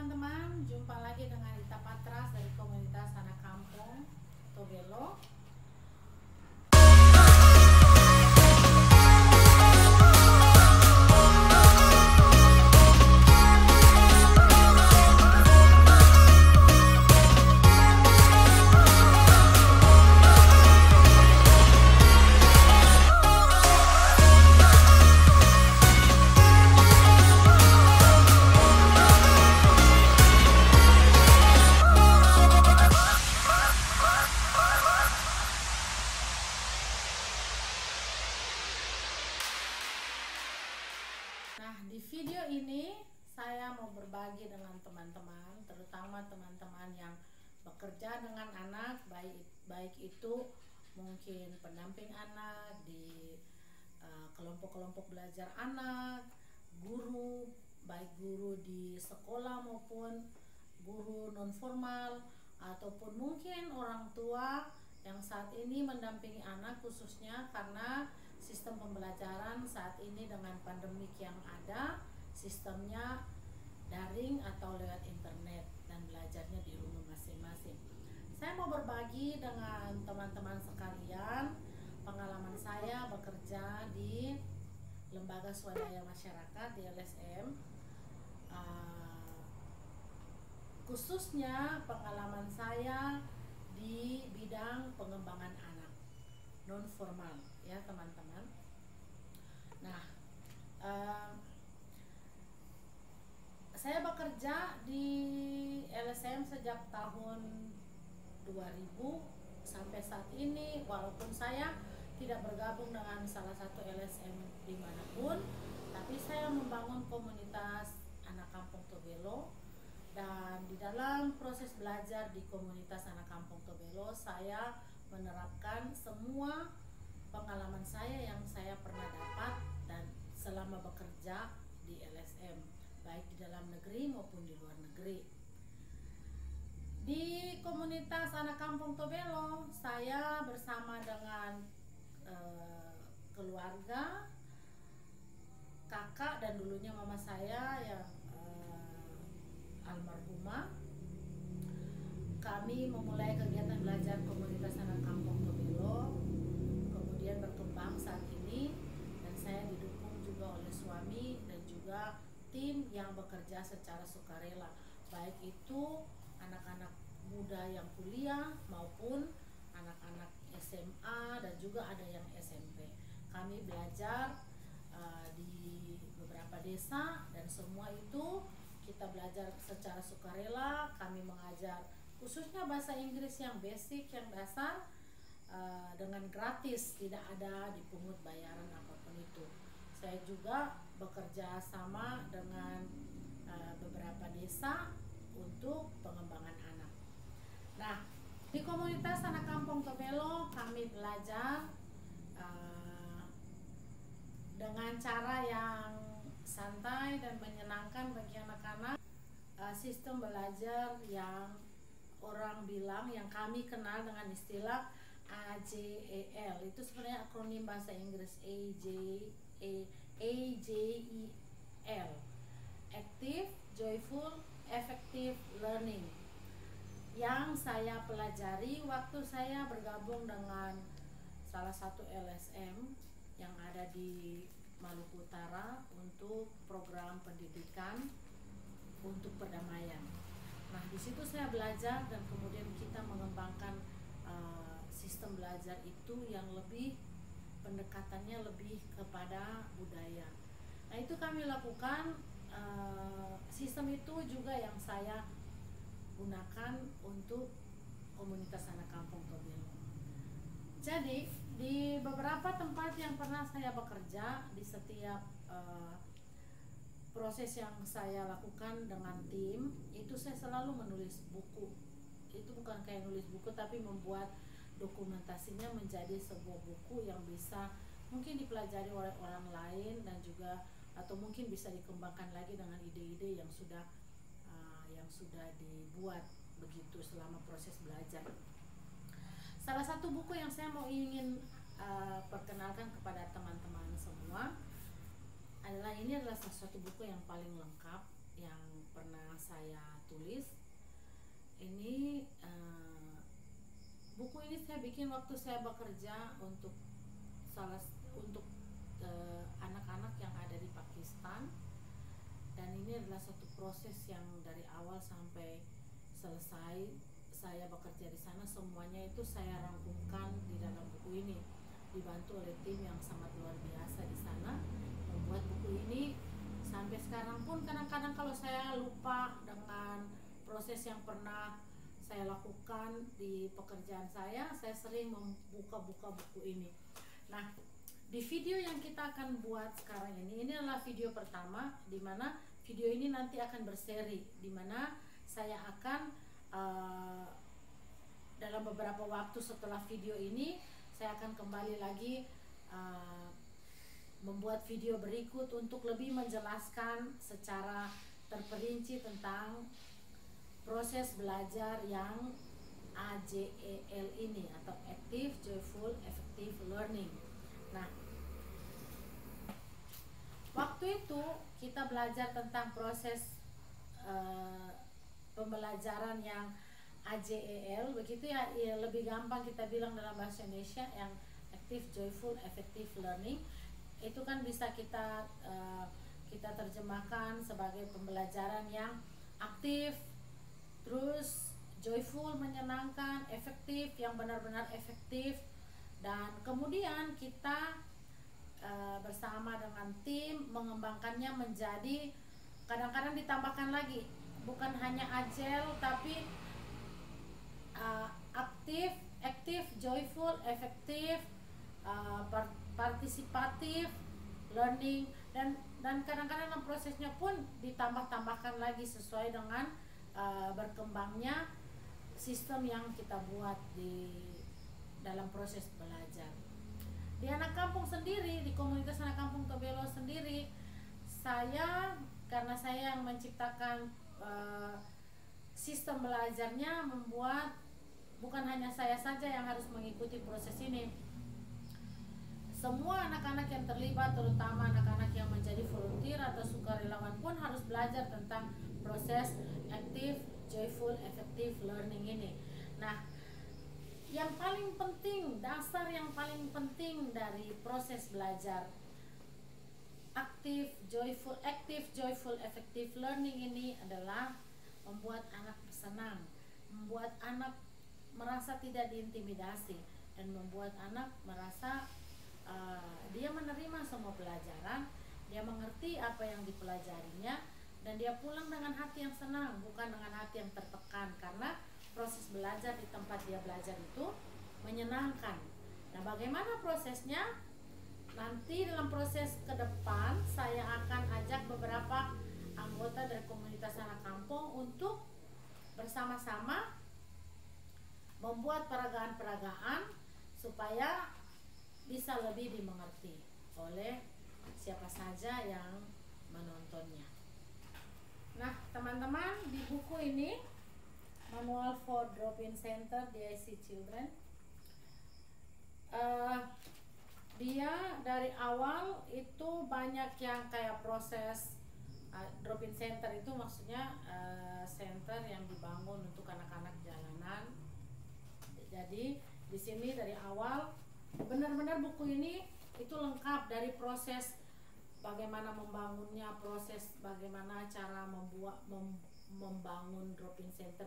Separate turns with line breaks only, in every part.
teman-teman, jumpa lagi dengan Ita Patras dari komunitas anak kampung Tobelo. Nah, di video ini saya mau berbagi dengan teman-teman, terutama teman-teman yang bekerja dengan anak, baik itu mungkin pendamping anak di kelompok-kelompok belajar anak, guru, baik guru di sekolah maupun guru non formal, ataupun mungkin orang tua yang saat ini mendampingi anak, khususnya karena sistem pembelajaran saat ini dengan pandemik yang ada, sistemnya daring atau lewat internet dan belajarnya di rumah masing-masing. Saya mau berbagi dengan teman-teman sekalian pengalaman saya bekerja di Lembaga Swadaya Masyarakat di LSM, khususnya pengalaman saya di bidang pengembangan anak non formal, ya teman-teman. Nah, saya bekerja di LSM sejak tahun 2000 sampai saat ini, walaupun saya tidak bergabung dengan salah satu LSM dimanapun, tapi saya membangun komunitas anak kampung Tobelo. Dan di dalam proses belajar di komunitas anak kampung Tobelo, saya menerapkan semua pengalaman saya yang saya pernah dapat dan selama bekerja di LSM, baik di dalam negeri maupun di luar negeri. Di komunitas anak kampung Tobelo, saya bersama dengan keluarga, kakak dan dulunya mama saya yang almarhumah, kami memulai kegiatan belajar komunitas anak kampung Tobelo, kemudian berkembang saat ini, dan saya didukung juga oleh suami dan juga tim yang bekerja secara sukarela, baik itu anak-anak muda yang kuliah maupun anak-anak SMA dan juga ada yang SMP. Kami belajar di beberapa desa dan semua itu kita belajar secara sukarela. Kami mengajar khususnya bahasa Inggris yang basic, yang dasar, dengan gratis, tidak ada dipungut bayaran apapun itu. Saya juga bekerja sama dengan beberapa desa untuk pengembangan anak. Nah, di komunitas anak kampung Tobelo kami belajar dengan cara yang santai dan menyenangkan bagi anak-anak. Sistem belajar yang orang bilang, yang kami kenal dengan istilah AJEL, itu sebenarnya akronim bahasa Inggris AJEL, Active, Joyful, Effective Learning, yang saya pelajari waktu saya bergabung dengan salah satu LSM yang ada di Maluku Utara untuk program pendidikan untuk perdamaian. Nah, di situ saya belajar dan kemudian kita mengembangkan sistem belajar itu yang lebih pendekatannya lebih kepada budaya. Nah, itu kami lakukan. Sistem itu juga yang saya gunakan untuk komunitas anak kampung Tobelo. Jadi di beberapa tempat yang pernah saya bekerja, di setiap proses yang saya lakukan dengan tim itu, saya selalu menulis buku. Itu bukan kayak nulis buku, tapi membuat dokumentasinya menjadi sebuah buku yang bisa mungkin dipelajari oleh orang lain, dan juga atau mungkin bisa dikembangkan lagi dengan ide-ide yang sudah dibuat begitu selama proses belajar. Salah satu buku yang saya ingin perkenalkan kepada teman-teman semua adalah, ini adalah salah satu buku yang paling lengkap yang pernah saya tulis. Ini buku ini saya bikin waktu saya bekerja untuk untuk anak-anak yang ada di Pakistan, dan ini adalah satu proses yang dari awal sampai selesai saya bekerja di sana, semuanya itu saya rangkumkan di dalam buku ini, dibantu oleh tim yang sangat luar biasa di sana membuat buku ini. Sampai sekarang pun kadang-kadang kalau saya lupa dengan proses yang pernah saya lakukan di pekerjaan saya sering membuka-buka buku ini. Nah, di video yang kita akan buat sekarang ini adalah video pertama, di mana video ini nanti akan berseri, di mana saya akan dalam beberapa waktu setelah video ini saya akan kembali lagi membuat video berikut untuk lebih menjelaskan secara terperinci tentang proses belajar yang AJEL ini, atau Active, Joyful, Effective Learning. Nah, waktu itu kita belajar tentang proses pembelajaran yang AJEL, begitu ya, lebih gampang kita bilang dalam bahasa Indonesia yang Active, Joyful, Effective Learning. Itu kan bisa kita terjemahkan sebagai pembelajaran yang aktif, terus joyful, menyenangkan, efektif, yang benar-benar efektif, dan kemudian kita bersama dengan tim mengembangkannya menjadi, kadang-kadang ditambahkan lagi, bukan hanya agile tapi aktif, joyful, efektif, partisipatif learning, dan kadang-kadang dalam prosesnya pun ditambah-tambahkan lagi sesuai dengan berkembangnya sistem yang kita buat di dalam proses belajar. Di anak kampung sendiri, di komunitas anak kampung Tobelo sendiri, karena saya yang menciptakan sistem belajarnya, membuat bukan hanya saya saja yang harus mengikuti proses ini. Semua anak-anak yang terlibat, terutama anak-anak yang menjadi volunteer atau sukarelawan pun harus belajar tentang proses active, joyful, effective learning ini. Nah, yang paling penting, dasar yang paling penting dari proses belajar active, joyful, effective learning ini adalah membuat anak senang, membuat anak merasa tidak diintimidasi, dan membuat anak merasa dia menerima semua pelajaran, dia mengerti apa yang dipelajarinya, dan dia pulang dengan hati yang senang, bukan dengan hati yang tertekan, karena proses belajar di tempat dia belajar itu menyenangkan. Nah, bagaimana prosesnya? Nanti dalam proses ke depan saya akan ajak beberapa anggota dari komunitas anak kampung untuk bersama-sama membuat peragaan-peragaan supaya bisa lebih dimengerti oleh siapa saja yang menontonnya. Nah, teman-teman, di buku ini Manual for Drop-in Center DIC Children, dia dari awal itu banyak yang kayak proses drop-in center, itu maksudnya center yang dibangun untuk anak-anak jalanan. Jadi di sini dari awal benar-benar buku ini itu lengkap dari proses bagaimana membangunnya, proses bagaimana cara membangun drop-in center,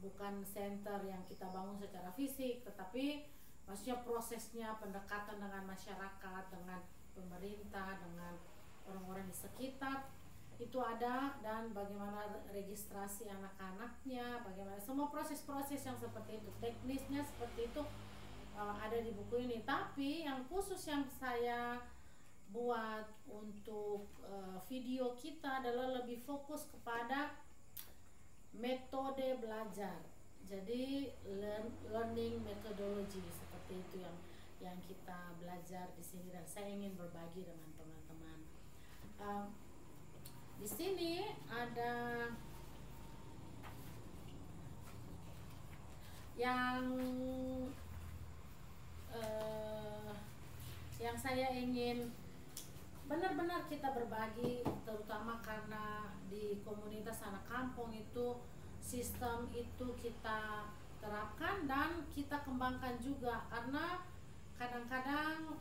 bukan center yang kita bangun secara fisik, tetapi maksudnya prosesnya, pendekatan dengan masyarakat, dengan pemerintah, dengan orang-orang di sekitar itu ada, dan bagaimana registrasi anak-anaknya, bagaimana semua proses-proses yang seperti itu, teknisnya seperti itu ada di buku ini. Tapi yang khusus yang saya buat untuk video kita adalah lebih fokus kepada metode belajar. Jadi learning methodology, seperti itu yang kita belajar di sini, dan saya ingin berbagi dengan teman-teman. Di sini ada yang saya ingin benar-benar kita berbagi, terutama karena di komunitas anak kampung itu sistem itu kita terapkan dan kita kembangkan juga, karena kadang-kadang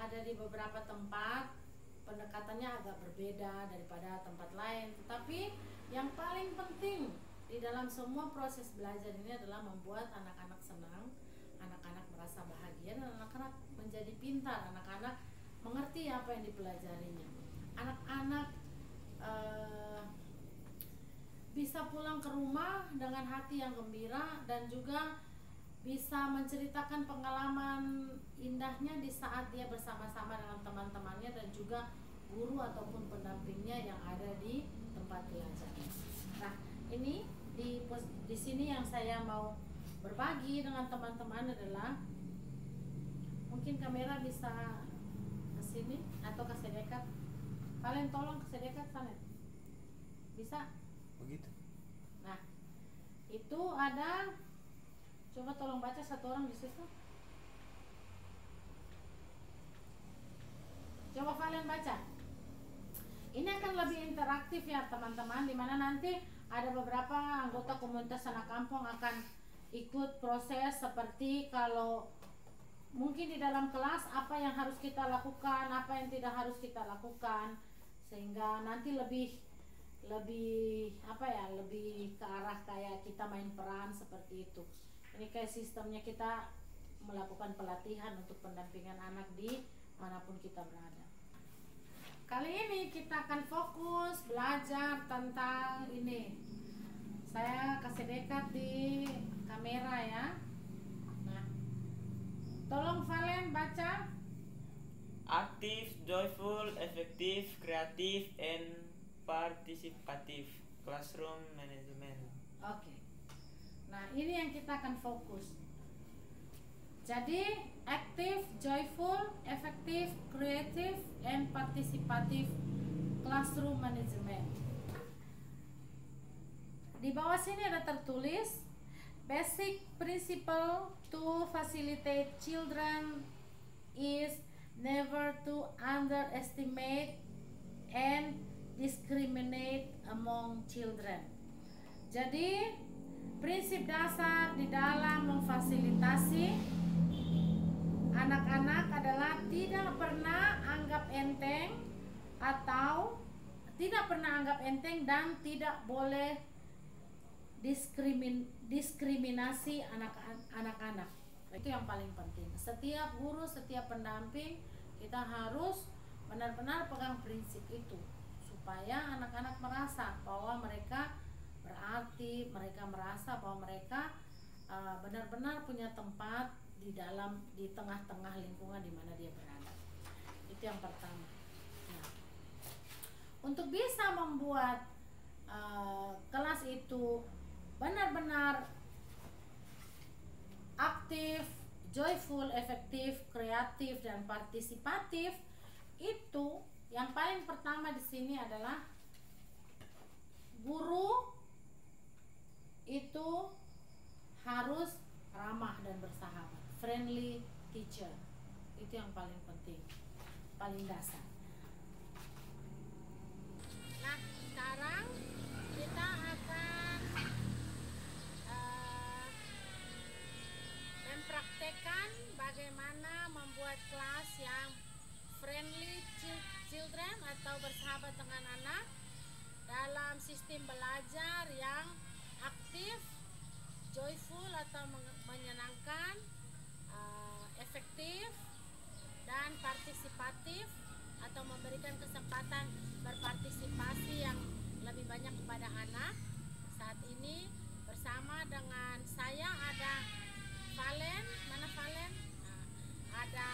ada di beberapa tempat pendekatannya agak berbeda daripada tempat lain, tetapi yang paling penting di dalam semua proses belajar ini adalah membuat anak-anak senang, anak-anak merasa bahagia, dan anak-anak menjadi pintar, anak-anak mengerti apa yang dipelajarinya. Anak-anak bisa pulang ke rumah dengan hati yang gembira dan juga bisa menceritakan pengalaman indahnya di saat dia bersama-sama dengan teman-temannya dan juga guru ataupun pendampingnya yang ada di tempat belajar. Nah, ini di sini yang saya mau berbagi dengan teman-teman adalah, mungkin kamera bisa ke sini atau ke sedekat. Kalian tolong ke sedekat sana. Bisa?
Begitu.
Nah, itu ada, coba tolong baca satu orang di situ. Coba kalian baca. Ini akan lebih interaktif ya teman-teman, dimana nanti ada beberapa anggota komunitas anak kampung akan ikut proses seperti kalau mungkin di dalam kelas apa yang harus kita lakukan, apa yang tidak harus kita lakukan, sehingga nanti lebih apa ya, lebih ke arah kayak kita main peran seperti itu. Ini kayak sistemnya kita melakukan pelatihan untuk pendampingan anak di manapun kita berada. Kali ini kita akan fokus belajar tentang ini. Saya kasih dekat di kamera ya. Nah, tolong Valen baca.
Aktif, joyful, efektif, kreatif, and partisipatif. Classroom management.
Oke. Nah, ini yang kita akan fokus. Jadi, aktif, joyful, efektif, kreatif, and partisipatif classroom management. Di bawah sini ada tertulis basic principle to facilitate children is never to underestimate and discriminate among children. Jadi, prinsip dasar di dalam memfasilitasi anak-anak adalah tidak pernah anggap enteng atau tidak pernah anggap enteng dan tidak boleh diskriminasi anak-anak. Itu yang paling penting. Setiap guru, setiap pendamping kita harus benar-benar pegang prinsip itu supaya anak-anak merasa bahwa mereka berarti, mereka merasa bahwa mereka benar-benar punya tempat di tengah-tengah lingkungan di mana dia berada. Itu yang pertama. Nah, untuk bisa membuat kelas itu benar-benar aktif, joyful, efektif, kreatif, dan partisipatif, itu yang paling pertama di sini adalah guru itu harus ramah dan bersahabat, friendly teacher. Itu yang paling penting, paling dasar. Nah, sekarang kita akan mempraktekkan bagaimana membuat kelas yang friendly children atau bersahabat dengan anak dalam sistem belajar yang aktif, joyful atau menyenangkan, efektif, dan partisipatif atau memberikan kesempatan berpartisipasi yang lebih banyak kepada anak. Saat ini bersama dengan saya ada Valen, mana Valen? Ada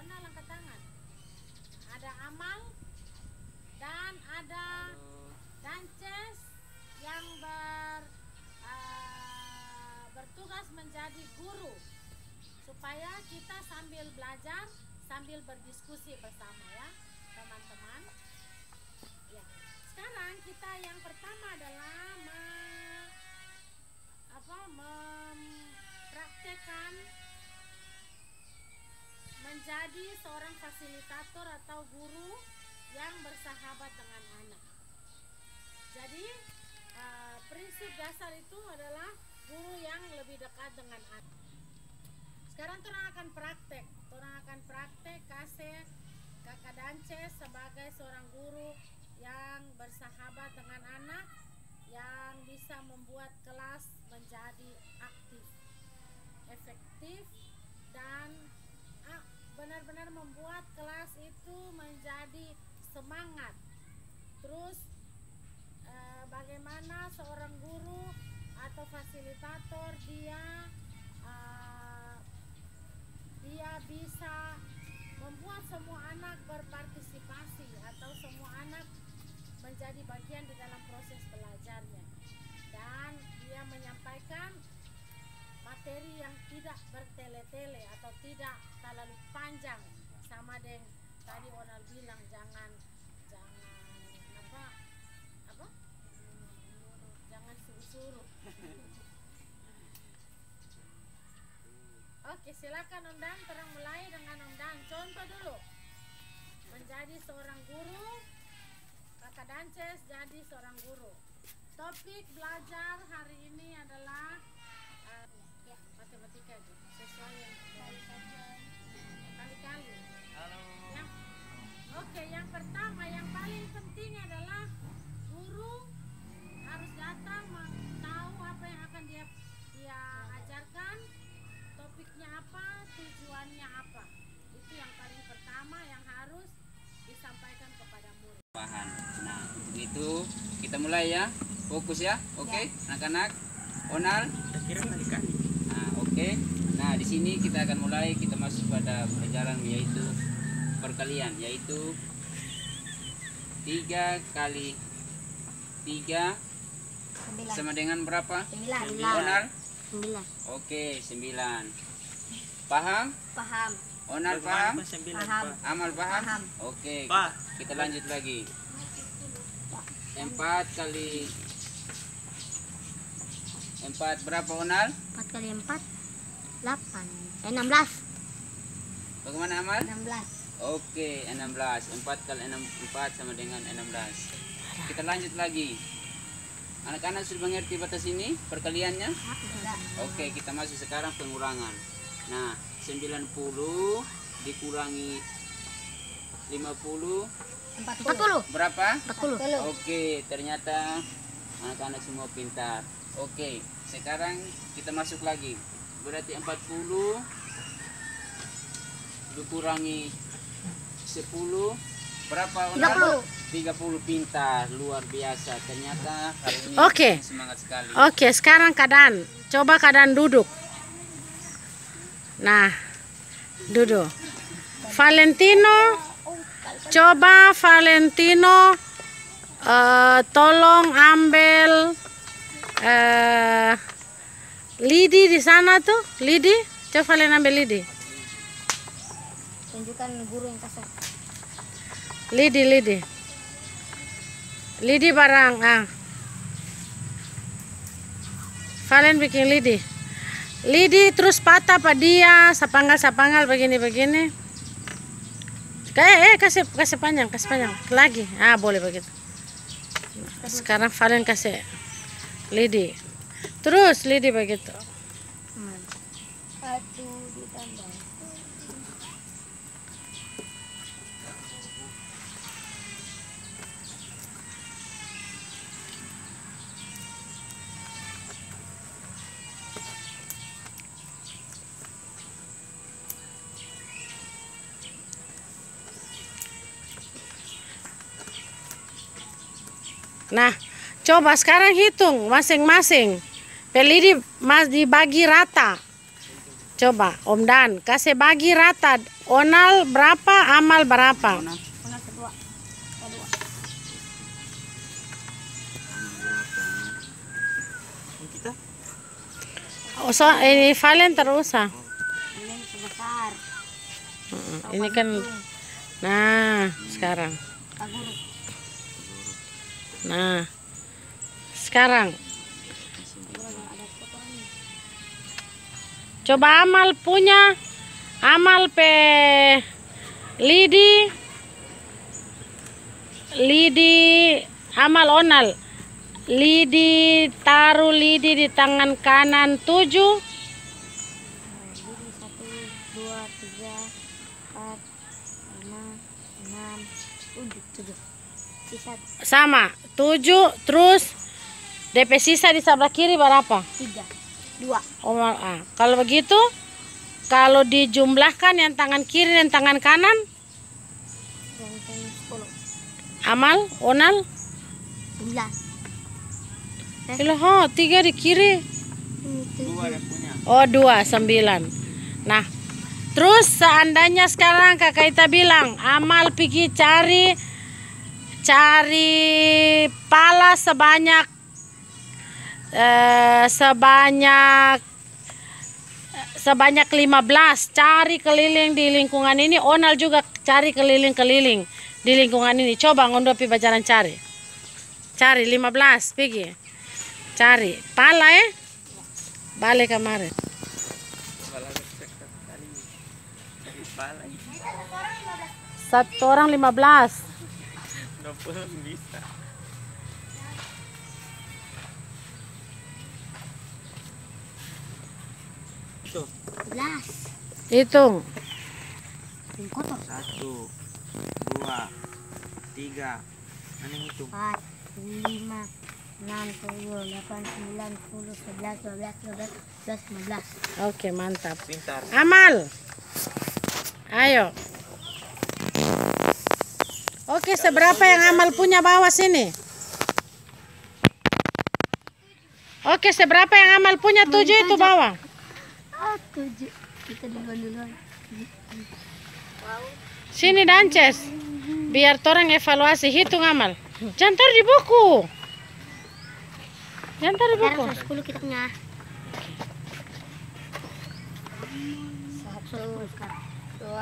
Onal angkat tangan. Ada Amal dan ada Dances yang bertugas menjadi guru supaya kita sambil belajar sambil berdiskusi bersama ya teman-teman. Ya. Sekarang kita yang pertama adalah mempraktekkan menjadi seorang fasilitator atau guru yang bersahabat dengan anak. Jadi prinsip dasar itu adalah guru yang lebih dekat dengan anak. Sekarang orang akan praktek kasih Kakak Dances sebagai seorang guru yang bersahabat dengan anak, yang bisa membuat kelas menjadi aktif, efektif, dan benar-benar membuat kelas itu menjadi semangat. Terus bagaimana seorang guru atau fasilitator dia bisa membuat semua anak berpartisipasi atau semua anak menjadi bagian di dalam proses belajarnya, dan dia menyampaikan materi yang tidak bertele-tele atau tidak terlalu panjang, sama dengan tadi Onal bilang jangan suruh-suruh. Oke, silakan Ondan, terang mulai dengan Ondan. Contoh dulu. Menjadi seorang guru, Kakak Dances jadi seorang guru. Topik belajar hari ini adalah matematika aja, sesuai yang kali-kali.
Halo.
Yang pertama, yang paling penting adalah guru harus datang tahu apa yang akan dia ajarkan, topiknya apa, tujuannya apa. Itu yang paling pertama yang harus disampaikan kepada murid.
Nah, untuk itu kita mulai ya, fokus ya, oke, anak-anak. Onal. Nah, oke. Nah, di sini kita akan mulai, kita masuk pada pelajaran yaitu perkalian, yaitu 3 kali 3 sama dengan berapa?
9.
Onal?
9.
Oke, 9. Paham?
Paham.
Onal paham?
Paham.
Amal paham?
Paham.
Oke,
Pak.
kita lanjut lagi. 4 kali 4 berapa Onal?
4 kali 4 8. 16.
Bagaimana Amal?
16.
Oke, 16. 4 kali 4 sama dengan 16. Kita lanjut lagi. Anak-anak sudah mengerti batas ini perkaliannya?
Sudah.
Oke, kita masuk sekarang pengurangan. Nah, 90 dikurangi 50
40.
berapa?
40.
Oke, ternyata anak-anak semua pintar. Oke, sekarang kita masuk lagi. Berarti 40 dikurangi 10 berapa?
30.
30, pintar, luar biasa. Ternyata hari ini
Oke.
semangat sekali.
Oke, sekarang keadaan. Coba keadaan duduk. Nah, duduk. Valentino, coba Valentino tolong ambil lidi di sana tuh. Lidi, coba Valen ambil lidi.
Tunjukkan guru yang kasih.
Lidi barang. Valen bikin lidi. Lidi terus patah pada dia, sapanggal begini. Kasih panjang lagi. Boleh begitu. Nah, sekarang Valen kasih lidi. Terus lidi begitu.
1 ditambah.
Nah, coba sekarang hitung masing-masing. Pelidi dibagi rata. Coba Om Dan kasih bagi rata. Onal berapa, Amal berapa?
Mana kedua?
Kita?
Ini Valen terus.
Ini sebesar.
Ini kan. Nah, sekarang.
Pak Guru.
Nah, sekarang coba Amal punya Amal pe Lidi Amal Onal. Lidi taruh lidi di tangan kanan 7.
Jadi 1, 2, 3, 4, 5, 6, 7. Sisa
Sama 7. Terus DP sisa di sebelah kiri berapa?
3, 2.
Kalau begitu, kalau dijumlahkan yang tangan kiri dan tangan kanan,
Yang ini 10.
Amal Onal
11.
Ilah, 3 di kiri.
2 ada punya.
Oh 2, 9. Nah, terus seandainya sekarang Kakak Ita bilang Amal pergi cari pala sebanyak 15. Cari keliling di lingkungan ini. Onal juga cari keliling-keliling di lingkungan ini. Coba ngondopi bajaran cari 15 pergi. Cari pala balik kemarin. Satu orang 15.
20 bisa. Itu
11.
Hitung.
Kotor.
1, 2, 3. Mana yang hitung?
4, 5, 6, 7, 8, 9, 10, 11, 12, 13, 14, 15.
Oke, mantap.
Pintar.
Amal. Ayo. Oke, seberapa yang Amal punya bawa sini? Oke, seberapa yang Amal punya? 7 itu bawa.
7. Kita duluan.
Sini Dances. Biar orang evaluasi. Hitung Amal. Jangan taruh di buku. Jangan taruh di buku.
Sekarang 10 kita punya. 1, 2, 3,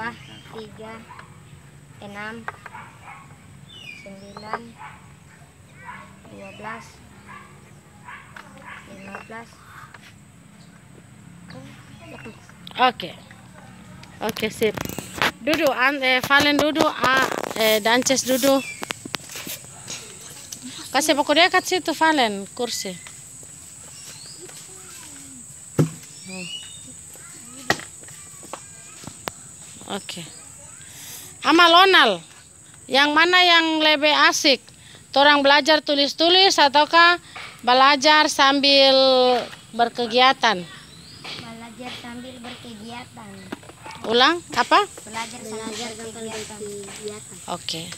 6, 9, 12, 15.
Oke. Oke, sip. Duduk, Valen duduk, Dances duduk. Kasih buku dia kat situ Valen, kursi. Oke. Amal Onal, yang mana yang lebih asik? Orang belajar tulis-tulis ataukah belajar sambil berkegiatan?
Belajar sambil berkegiatan.
Ulang, apa?
Belajar sambil berkegiatan.
Oke.